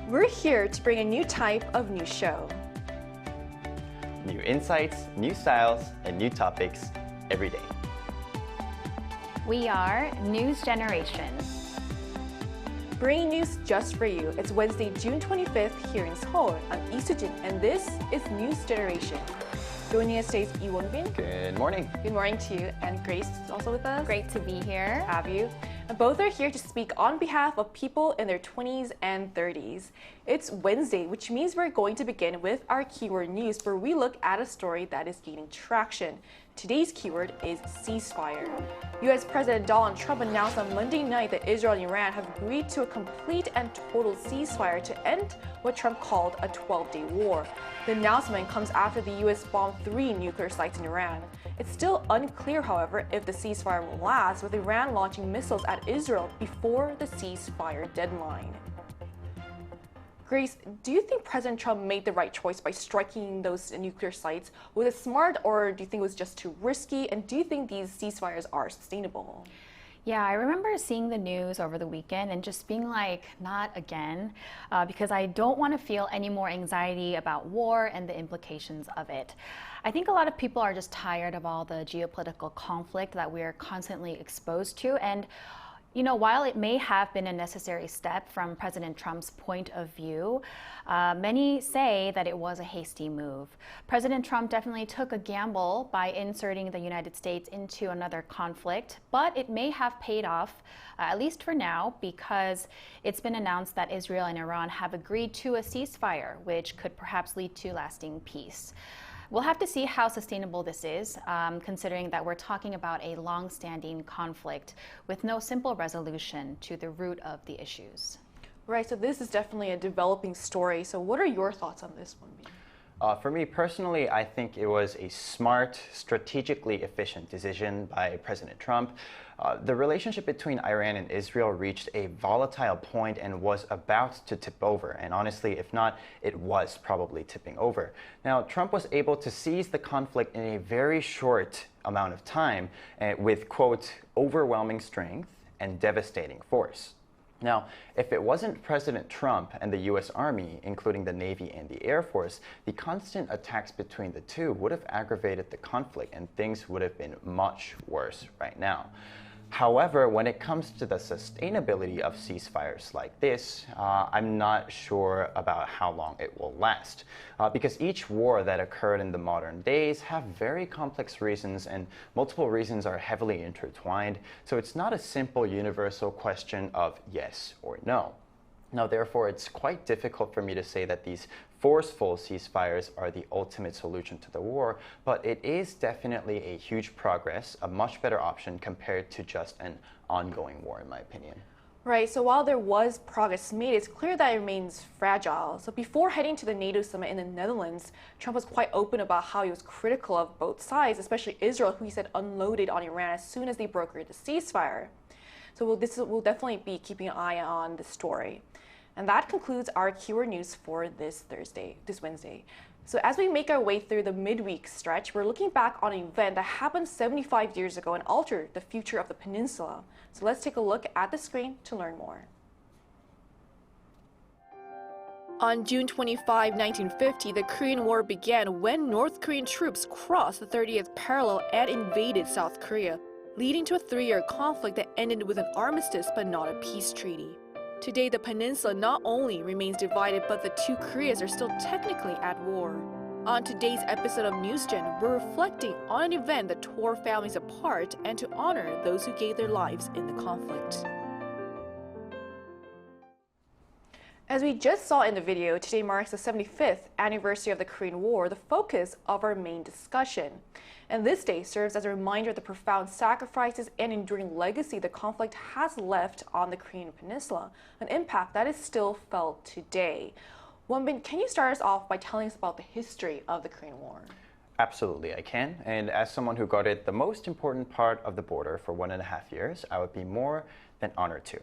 We're here to bring a new type of news show. New insights, new styles, and new topics every day. We are News Generation. Bringing news just for you. It's Wednesday, June 25th here in Seoul. I'm Lee Soo-jin, and this is News Generation. Joining us today is Lee Won-bin. Good morning. Good morning to you. And Grace is also with us. Great to be here. Have you. And both are here to speak on behalf of people in their 20s and 30s. It's Wednesday, which means we're going to begin with our keyword news, where we look at a story that is gaining traction. Today's keyword is ceasefire. U.S. President Donald Trump announced on Monday night that Israel and Iran have agreed to a complete and total ceasefire to end what Trump called a 12-day war. The announcement comes after the U.S. bombed 3 nuclear sites in Iran. It's still unclear, however, if the ceasefire will last, with Iran launching missiles at Israel before the ceasefire deadline. Grace, do you think President Trump made the right choice by striking those nuclear sites? Was it smart, or do you think it was just too risky? And do you think these ceasefires are sustainable? Yeah, I remember seeing the news over the weekend and just being like, not again, because I don't want to feel any more anxiety about war and the implications of it. I think a lot of people are just tired of all the geopolitical conflict that we're constantly exposed to. And you know, while it may have been a necessary step from President Trump's point of view, many say that it was a hasty move. President Trump definitely took a gamble by inserting the United States into another conflict, but it may have paid off, at least for now, because it's been announced that Israel and Iran have agreed to a ceasefire, which could perhaps lead to lasting peace. We'll have to see how sustainable this is, considering that we're talking about a long-standing conflict with no simple resolution to the root of the issues. Right, so this is definitely a developing story. So what are your thoughts on this one? For me personally, I think it was a smart, strategically efficient decision by President Trump. The relationship between Iran and Israel reached a volatile point and was about to tip over. And honestly, if not, it was probably tipping over. Now, Trump was able to seize the conflict in a very short amount of time with, quote, overwhelming strength and devastating force. Now, if it wasn't President Trump and the U.S. Army, including the Navy and the Air Force, the constant attacks between the two would have aggravated the conflict and things would have been much worse right now. However, when it comes to the sustainability of ceasefires like this, I'm not sure about how long it will last. Because each war that occurred in the modern days have very complex reasons, and multiple reasons are heavily intertwined. So it's not a simple universal question of yes or no. Now, therefore, it's quite difficult for me to say that these forceful ceasefires are the ultimate solution to the war, but it is definitely a huge progress, a much better option compared to just an ongoing war, in my opinion. Right, so while there was progress made, it's clear that it remains fragile. So before heading to the NATO summit in the Netherlands, Trump was quite open about how he was critical of both sides, especially Israel, who he said unloaded on Iran as soon as they brokered the ceasefire. So we'll definitely be keeping an eye on this story. And that concludes our keyword news for this Wednesday. So as we make our way through the midweek stretch, we're looking back on an event that happened 75 years ago and altered the future of the peninsula. So let's take a look at the screen to learn more. On June 25, 1950, the Korean War began when North Korean troops crossed the 30th parallel and invaded South Korea, leading to a 3-year conflict that ended with an armistice but not a peace treaty. Today, the peninsula not only remains divided, but the two Koreas are still technically at war. On today's episode of NewsGen, we're reflecting on an event that tore families apart and to honor those who gave their lives in the conflict. As we just saw in the video, today marks the 75th anniversary of the Korean War, the focus of our main discussion. And this day serves as a reminder of the profound sacrifices and enduring legacy the conflict has left on the Korean Peninsula, an impact that is still felt today. Won-bin, can you start us off by telling us about the history of the Korean War? Absolutely, I can. And as someone who guarded the most important part of the border for 1.5 years, I would be more than honored to.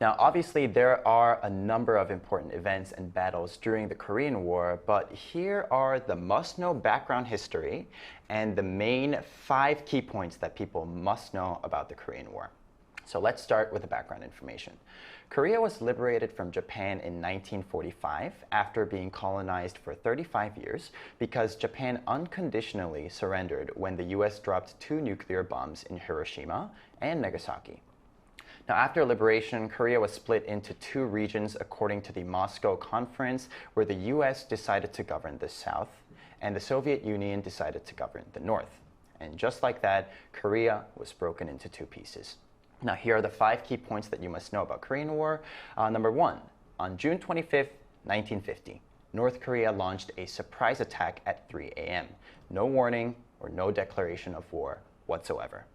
Now, obviously, there are a number of important events and battles during the Korean War, but here are the must-know background history and the main 5 key points that people must know about the Korean War. So let's start with the background information. Korea was liberated from Japan in 1945 after being colonized for 35 years because Japan unconditionally surrendered when the US dropped 2 nuclear bombs in Hiroshima and Nagasaki. Now, after liberation, Korea was split into 2 regions according to the Moscow Conference, where the US decided to govern the South and the Soviet Union decided to govern the North. And just like that, Korea was broken into 2 pieces. Now, here are the 5 key points that you must know about Korean War. Number 1, on June 25th, 1950, North Korea launched a surprise attack at 3 a.m. No warning or no declaration of war whatsoever.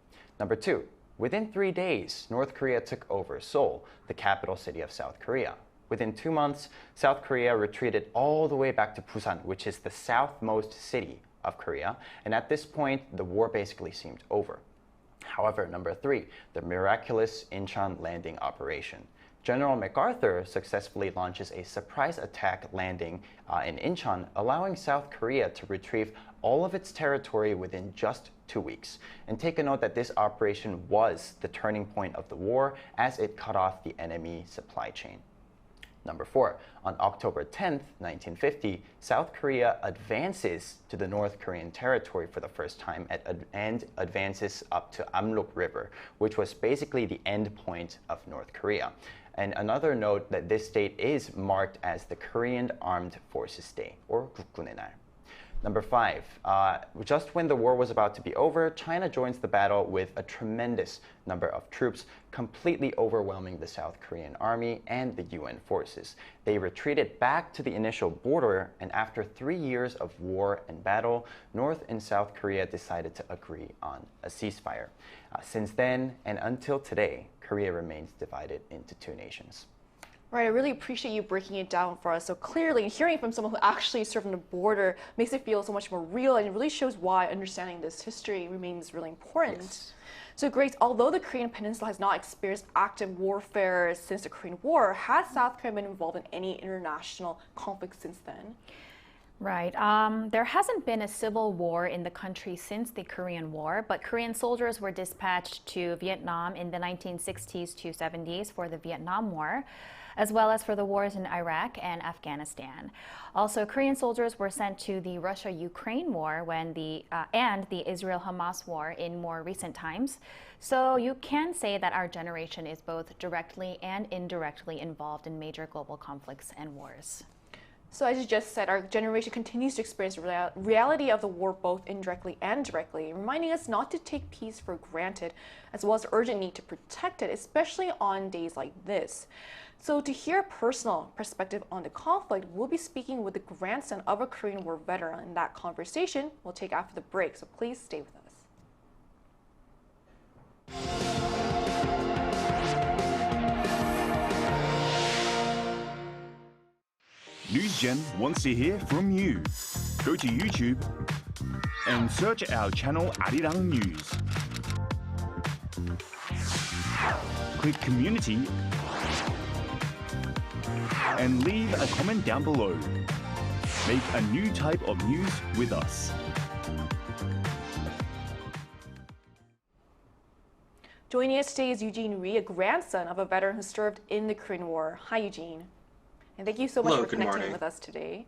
Number 2, within 3 days, North Korea took over Seoul, the capital city of South Korea. Within 2 months, South Korea retreated all the way back to Busan, which is the southmost city of Korea. And at this point, the war basically seemed over. However, number 3, the miraculous Incheon landing operation. General MacArthur successfully launches a surprise attack landing in Incheon, allowing South Korea to retrieve all of its territory within just 2 weeks. And take a note that this operation was the turning point of the war as it cut off the enemy supply chain. Number 4, on October 10th, 1950, South Korea advances to the North Korean territory for the first time and advances up to Amrok River, which was basically the end point of North Korea. And another note that this date is marked as the Korean Armed Forces Day, or 국군의 날. Number 5, just when the war was about to be over, China joins the battle with a tremendous number of troops, completely overwhelming the South Korean army and the UN forces. They retreated back to the initial border, and after 3 years of war and battle, North and South Korea decided to agree on a ceasefire. Since then, and until today, Korea remains divided into 2 nations. Right, I really appreciate you breaking it down for us so clearly, and hearing from someone who actually served on the border makes it feel so much more real, and it really shows why understanding this history remains really important. Yes. So Grace, although the Korean Peninsula has not experienced active warfare since the Korean War, has South Korea been involved in any international conflict since then? Right. There hasn't been a civil war in the country since the Korean War, but Korean soldiers were dispatched to Vietnam in the 1960s to 70s for the Vietnam War, as well as for the wars in Iraq and Afghanistan. Also, Korean soldiers were sent to the Russia-Ukraine war and the Israel-Hamas war in more recent times. So you can say that our generation is both directly and indirectly involved in major global conflicts and wars. So as you just said, our generation continues to experience the reality of the war both indirectly and directly, reminding us not to take peace for granted, as well as the urgent need to protect it, especially on days like this. So to hear a personal perspective on the conflict, we'll be speaking with the grandson of a Korean War veteran. And that conversation we'll take after the break, so please stay with us. NewsGen wants to hear from you. Go to YouTube and search our channel Arirang News. Click Community and leave a comment down below. Make a new type of news with us. Joining us today is Eugene Rhee, a grandson of a veteran who served in the Korean War. Hi, Eugene. And thank you so much for connecting with us today.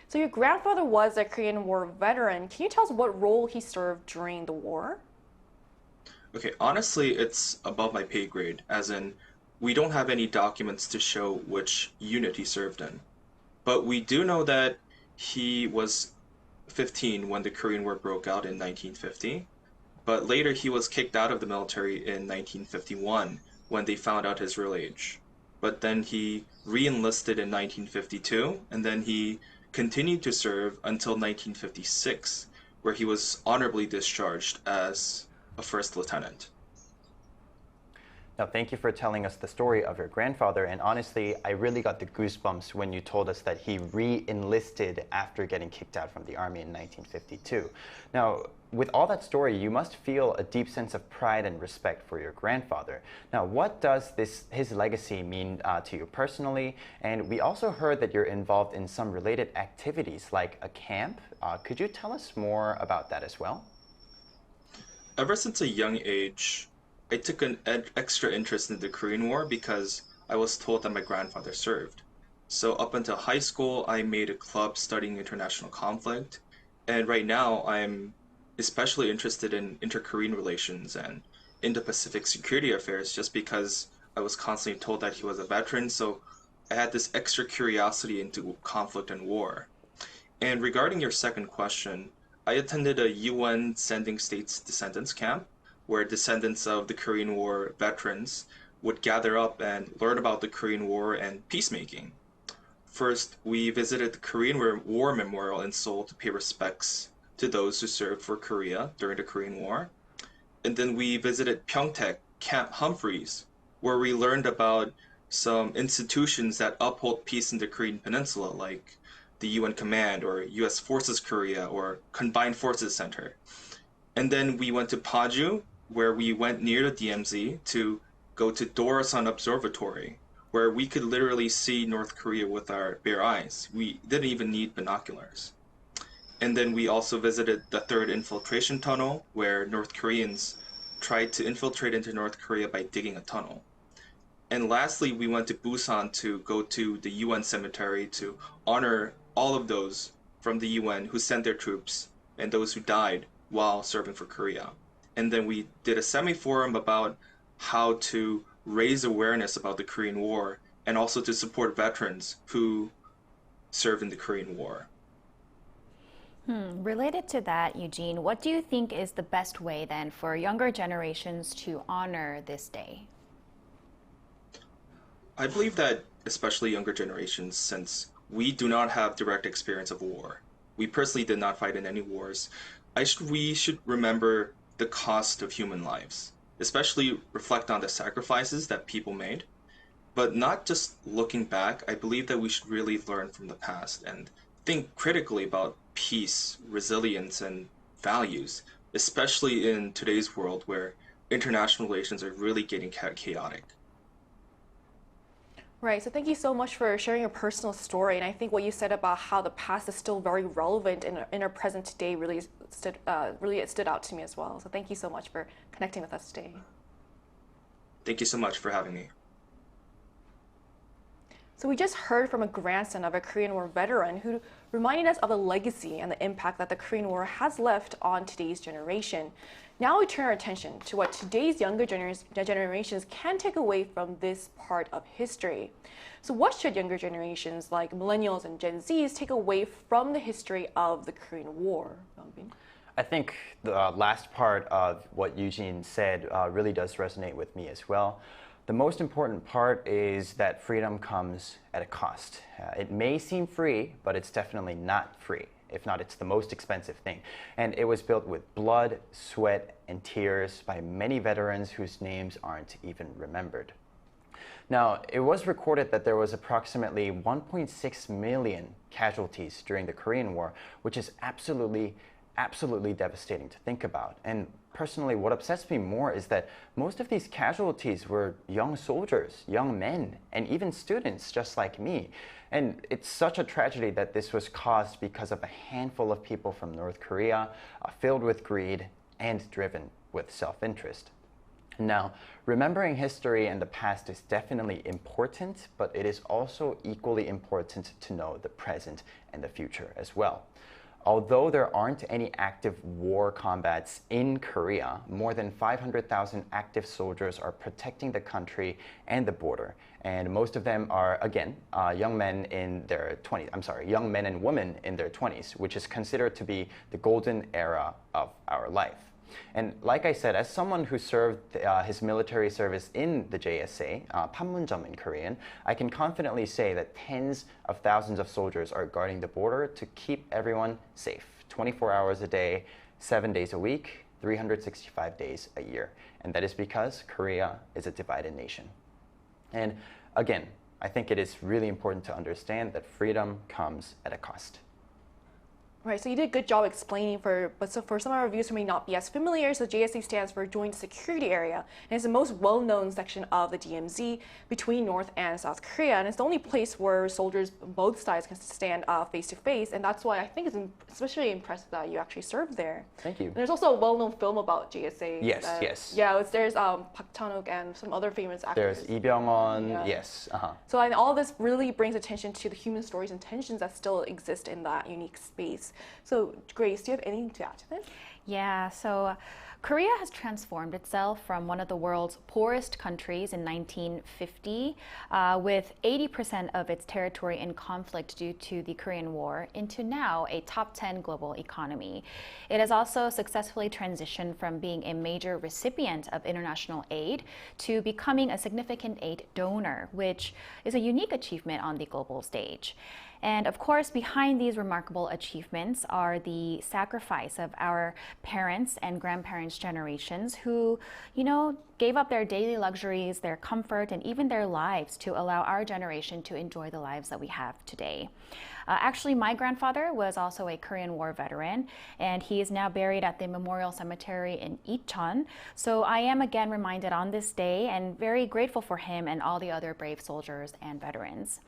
So your grandfather was a Korean War veteran. Can you tell us what role he served during the war? Okay, honestly, it's above my pay grade, as in, we don't have any documents to show which unit he served in. But we do know that he was 15 when the Korean War broke out in 1950. But later he was kicked out of the military in 1951 when they found out his real age. But then he re-enlisted in 1952, and then he continued to serve until 1956, where he was honorably discharged as a first lieutenant. Now, thank you for telling us the story of your grandfather. And honestly, I really got the goosebumps when you told us that he re-enlisted after getting kicked out from the army in 1952. Now, with all that story, you must feel a deep sense of pride and respect for your grandfather. Now, what does his legacy mean to you personally? And we also heard that you're involved in some related activities like a camp. Could you tell us more about that as well? Ever since a young age, I took an extra interest in the Korean War because I was told that my grandfather served. So up until high school, I made a club studying international conflict, and right now I'm especially interested in inter-Korean relations and Indo-Pacific security affairs just because I was constantly told that he was a veteran, so I had this extra curiosity into conflict and war. And regarding your second question, I attended a UN Sending States Descendants camp where descendants of the Korean War veterans would gather up and learn about the Korean War and peacemaking. First, we visited the Korean War Memorial in Seoul to pay respects to those who served for Korea during the Korean War. And then we visited Pyeongtaek Camp Humphreys, where we learned about some institutions that uphold peace in the Korean Peninsula, like the UN Command or US Forces Korea or Combined Forces Center. And then we went to Paju, where we went near the DMZ to go to Dorasan Observatory, where we could literally see North Korea with our bare eyes. We didn't even need binoculars. And then we also visited the third infiltration tunnel, where North Koreans tried to infiltrate into North Korea by digging a tunnel. And lastly, we went to Busan to go to the UN cemetery to honor all of those from the UN who sent their troops and those who died while serving for Korea. And then we did a semi-forum about how to raise awareness about the Korean War and also to support veterans who serve in the Korean War. Related to that, Eugene, what do you think is the best way then for younger generations to honor this day? I believe that especially younger generations, since we do not have direct experience of war, we personally did not fight in any wars, we should remember the cost of human lives, especially reflect on the sacrifices that people made. But not just looking back, I believe that we should really learn from the past and think critically about peace, resilience, and values, especially in today's world where international relations are really getting chaotic. Right, so thank you so much for sharing your personal story. And I think what you said about how the past is still very relevant in our present today really stood out to me as well. So thank you so much for connecting with us today. Thank you so much for having me. So we just heard from a grandson of a Korean War veteran who reminded us of the legacy and the impact that the Korean War has left on today's generation. Now we turn our attention to what today's younger generations can take away from this part of history. So what should younger generations like millennials and Gen Zs take away from the history of the Korean War? I think the last part of what Eugene said really does resonate with me as well. The most important part is that freedom comes at a cost. It may seem free, but it's definitely not free. If not, it's the most expensive thing. And it was built with blood, sweat, and tears by many veterans whose names aren't even remembered. Now, it was recorded that there was approximately 1.6 million casualties during the Korean War, which is absolutely devastating to think about. And personally, what upsets me more is that most of these casualties were young soldiers, young men, and even students just like me. And it's such a tragedy that this was caused because of a handful of people from North Korea, filled with greed and driven with self-interest. Now, remembering history and the past is definitely important, but it is also equally important to know the present and the future as well. Although there aren't any active war combats in Korea, more than 500,000 active soldiers are protecting the country and the border. And most of them are, again, young men and women in their 20s, which is considered to be the golden era of our life. And like I said, as someone who served his military service in the JSA, 판문점 in Korean, I can confidently say that tens of thousands of soldiers are guarding the border to keep everyone safe, 24 hours a day, 7 days a week, 365 days a year. And that is because Korea is a divided nation. And again, I think it is really important to understand that freedom comes at a cost. Right, so you did a good job explaining but for some of our viewers who may not be as familiar, so JSA stands for Joint Security Area, and it's the most well-known section of the DMZ between North and South Korea, and it's the only place where soldiers on both sides can stand face to face, and that's why I think it's especially impressive that you actually served there. Thank you. And there's also a well-known film about JSA. Yes, yes. Yeah, there's Park Chan-wook and some other famous actors. There's Lee Byung-won, Yeah. yes. So and all this really brings attention to the human stories and tensions that still exist in that unique space. So Grace, do you have anything to add to this? Yeah, so Korea has transformed itself from one of the world's poorest countries in 1950, with 80% of its territory in conflict due to the Korean War, into now a top 10 global economy. It has also successfully transitioned from being a major recipient of international aid to becoming a significant aid donor, which is a unique achievement on the global stage. And of course, behind these remarkable achievements are the sacrifice of our parents and grandparents' generations who, gave up their daily luxuries, their comfort, and even their lives to allow our generation to enjoy the lives that we have today. Actually, my grandfather was also a Korean War veteran, and he is now buried at the Memorial Cemetery in Icheon. So I am again reminded on this day and very grateful for him and all the other brave soldiers and veterans.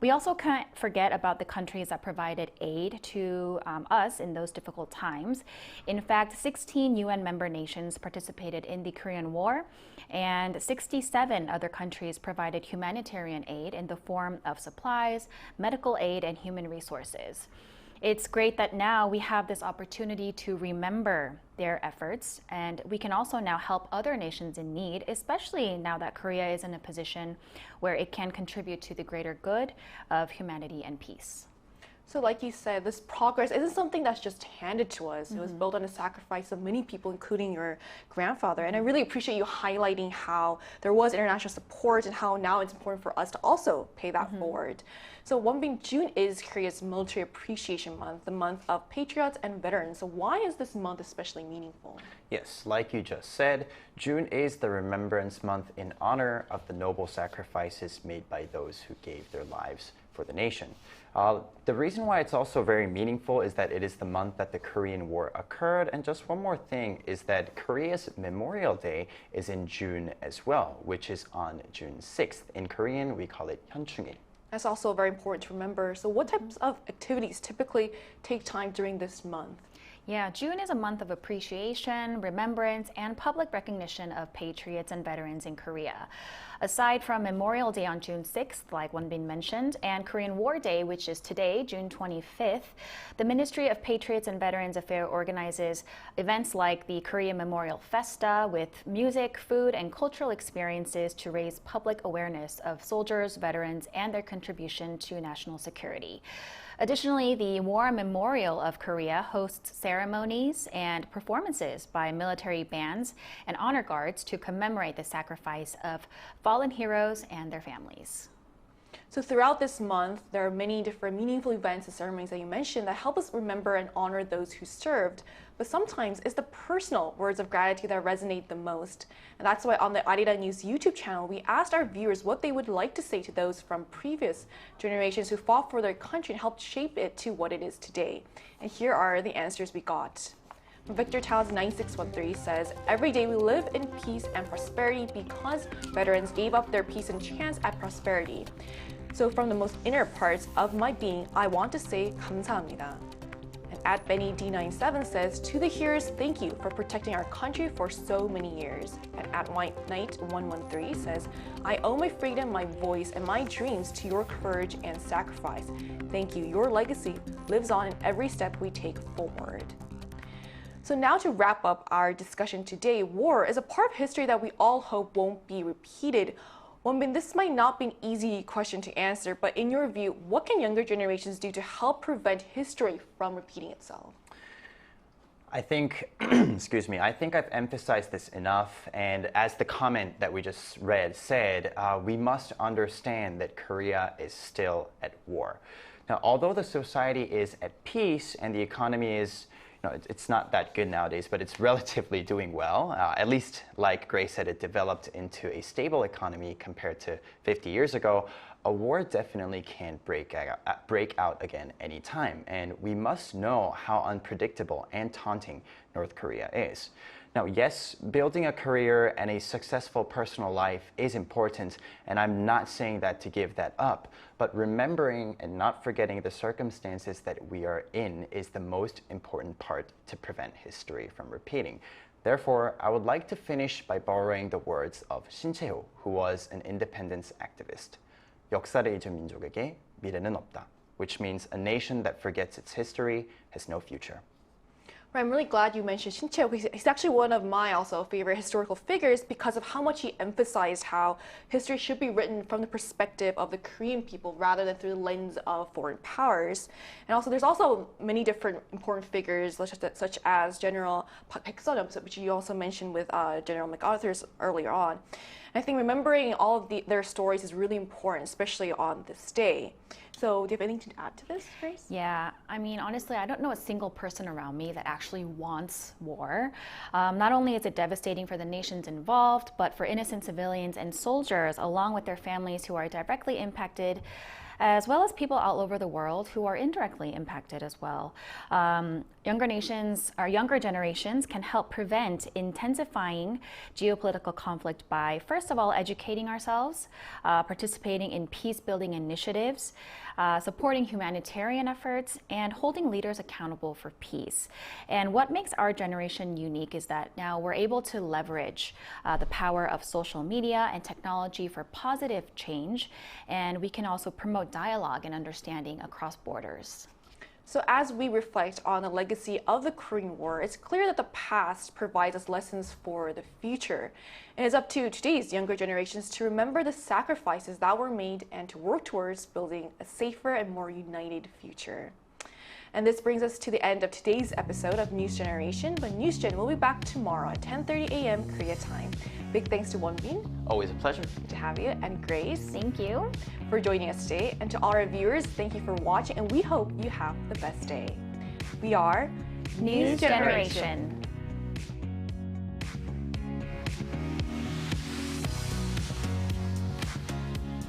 We also can't forget about the countries that provided aid to us in those difficult times. In fact, 16 UN member nations participated in the Korean War, and 67 other countries provided humanitarian aid in the form of supplies, medical aid, and human resources. It's great that now we have this opportunity to remember their efforts, and we can also now help other nations in need, especially now that Korea is in a position where it can contribute to the greater good of humanity and peace. So like you said, this progress isn't something that's just handed to us. It was built on the sacrifice of many people, including your grandfather. And I really appreciate you highlighting how there was international support and how now it's important for us to also pay that forward. So June is Korea's Military Appreciation Month, the month of patriots and veterans. So why is this month especially meaningful? Yes, like you just said, June is the Remembrance Month in honor of the noble sacrifices made by those who gave their lives for the nation. The reason why it's also very meaningful is that it is the month that the Korean War occurred. And just one more thing is that Korea's Memorial Day is in June as well, which is on June 6th. In Korean, we call it 현충일. That's also very important to remember. So what types of activities typically take time during this month? Yeah, June is a month of appreciation, remembrance, and public recognition of patriots and veterans in Korea. Aside from Memorial Day on June 6th, like Wonbin mentioned, and Korean War Day, which is today, June 25th, the Ministry of Patriots and Veterans Affairs organizes events like the Korea Memorial Festa with music, food, and cultural experiences to raise public awareness of soldiers, veterans, and their contribution to national security. Additionally, the War Memorial of Korea hosts ceremonies and performances by military bands and honor guards to commemorate the sacrifice of fallen heroes and their families. So throughout this month, there are many different meaningful events and ceremonies that you mentioned that help us remember and honor those who served. But sometimes it's the personal words of gratitude that resonate the most. And that's why on the Arirang News YouTube channel, we asked our viewers what they would like to say to those from previous generations who fought for their country and helped shape it to what it is today. And here are the answers we got. Victor Tao's 9613 says, every day we live in peace and prosperity because veterans gave up their peace and chance at prosperity. So from the most inner parts of my being, I want to say 감사합니다. And at Benny D97 says, to the heroes, thank you for protecting our country for so many years. And at White Knight 113 says, I owe my freedom, my voice, and my dreams to your courage and sacrifice. Thank you. Your legacy lives on in every step we take forward. So now to wrap up our discussion today, war is a part of history that we all hope won't be repeated. Wonbin, this might not be an easy question to answer, but in your view, what can younger generations do to help prevent history from repeating itself? I think, excuse me, I think I've emphasized this enough. And as the comment that we just read said, we must understand that Korea is still at war. Now, although the society is at peace and the economy is it's not that good nowadays, but it's relatively doing well. At least, like Grace said, it developed into a stable economy compared to 50 years ago. a war definitely can break out again anytime, and we must know how unpredictable and taunting North Korea is. Now, yes, building a career and a successful personal life is important, and I'm not saying that to give that up, but remembering and not forgetting the circumstances that we are in is the most important part to prevent history from repeating. Therefore, I would like to finish by borrowing the words of 신채호, who was an independence activist. 역사를 잊은 민족에게 미래는 없다, which means a nation that forgets its history has no future. I'm really glad you mentioned Shincheo because he's actually one of my also favorite historical figures because of how much he emphasized how history should be written from the perspective of the Korean people rather than through the lens of foreign powers. And also there's also many different important figures such as General Park Baek-sun, which you also mentioned with General MacArthur's earlier on. And I think remembering all of their stories is really important, especially on this day. So do you have anything to add to this, Grace? Yeah, I mean, honestly, I don't know a single person around me that actually wants war. Not only is it devastating for the nations involved, but for innocent civilians and soldiers, along with their families who are directly impacted, as well as people all over the world who are indirectly impacted as well. Younger generations can help prevent intensifying geopolitical conflict by, first of all, educating ourselves, participating in peace-building initiatives, supporting humanitarian efforts, and holding leaders accountable for peace. And what makes our generation unique is that now we're able to leverage the power of social media and technology for positive change, and we can also promote dialogue and understanding across borders. So as we reflect on the legacy of the Korean War, it's clear that the past provides us lessons for the future. And it's up to today's younger generations to remember the sacrifices that were made and to work towards building a safer and more united future. And this brings us to the end of today's episode of News Generation, but News Gen will be back tomorrow at 10:30 a.m. Korea time. Big thanks to Wonbin. Always a pleasure. To have you, and Grace. Thank you for joining us today. And to all our viewers, thank you for watching, and we hope you have the best day. We are News Generation.